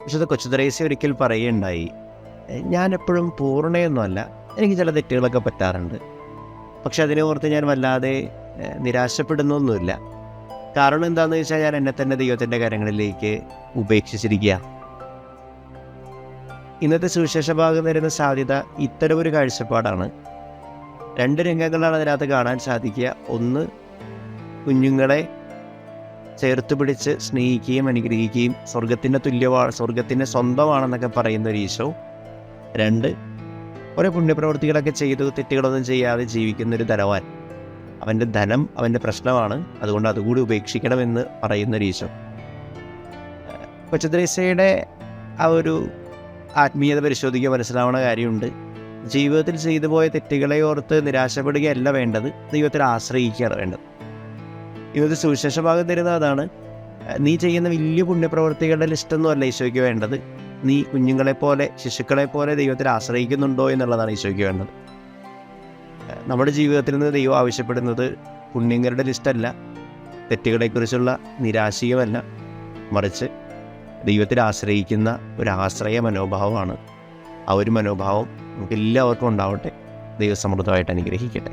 വിശുദ്ധ കൊച്ചുത്രേസ്യ ഒരിക്കൽ പറയുകയുണ്ടായി, ഞാനെപ്പോഴും പൂർണ്ണയൊന്നുമല്ല, എനിക്ക് ചില തെറ്റുകളൊക്കെ പറ്റാറുണ്ട്. പക്ഷെ അതിനെ ഓർത്ത് ഞാൻ വല്ലാതെ നിരാശപ്പെടുന്നൊന്നുമില്ല. കാരണം എന്താണെന്ന് വെച്ചാൽ ഞാൻ എന്നെ തന്നെ ദൈവത്തിൻ്റെ കാര്യങ്ങളിലേക്ക് ഉപേക്ഷിച്ചിരിക്കുക. ഇന്നത്തെ സുവിശേഷ ഭാഗം തരുന്ന സാധ്യത ഇത്തരമൊരു കാഴ്ചപ്പാടാണ്. 2 രംഗങ്ങളാണ് അതിനകത്ത് കാണാൻ സാധിക്കുക. ഒന്ന്, കുഞ്ഞുങ്ങളെ ചേർത്ത് പിടിച്ച് സ്നേഹിക്കുകയും അനുഗ്രഹിക്കുകയും സ്വർഗത്തിൻ്റെ സ്വന്തമാണെന്നൊക്കെ പറയുന്നൊരു ഈശോ. 2, കുറേ പുണ്യപ്രവൃത്തികളൊക്കെ ചെയ്തു തെറ്റുകളൊന്നും ചെയ്യാതെ ജീവിക്കുന്നൊരു ധനവാൻ. അവൻ്റെ ധനം അവൻ്റെ പ്രശ്നമാണ്, അതുകൊണ്ട് അതുകൂടി ഉപേക്ഷിക്കണമെന്ന് പറയുന്നൊരു ഈശോ. കൊച്ചുത്രേസ്യയുടെ ആ ഒരു ആത്മീയത പരിശോധിക്കുക മനസ്സിലാവുന്ന കാര്യമുണ്ട്. ജീവിതത്തിൽ ചെയ്തു പോയ തെറ്റുകളെ ഓർത്ത് നിരാശപ്പെടുകയല്ല വേണ്ടത്, ദൈവത്തിൽ ആശ്രയിക്കുകയാണ് വേണ്ടത്. ഇന്നത്തെ സുവിശേഷ ഭാഗം തരുന്ന അതാണ്. നീ ചെയ്യുന്ന വലിയ പുണ്യപ്രവൃത്തികളുടെ ലിസ്റ്റൊന്നുമല്ല ഈശോയ്ക്ക് വേണ്ടത്. നീ കുഞ്ഞുങ്ങളെപ്പോലെ, ശിശുക്കളെപ്പോലെ ദൈവത്തിൽ ആശ്രയിക്കുന്നുണ്ടോ എന്നുള്ളതാണ് ഈശോയ്ക്ക് വേണ്ടത്. നമ്മുടെ ജീവിതത്തിൽ നിന്ന് ദൈവം ആവശ്യപ്പെടുന്നത് പുണ്യങ്ങളുടെ ലിസ്റ്റല്ല, തെറ്റുകളെക്കുറിച്ചുള്ള നിരാശയുമല്ല, മറിച്ച് ദൈവത്തിൽ ആശ്രയിക്കുന്ന ഒരു ആശ്രയ മനോഭാവമാണ്. ആ ഒരു മനോഭാവം നമുക്ക് എല്ലാവർക്കും ഉണ്ടാവട്ടെ. ദൈവം സമൃദ്ധമായിട്ട് അനുഗ്രഹിക്കട്ടെ.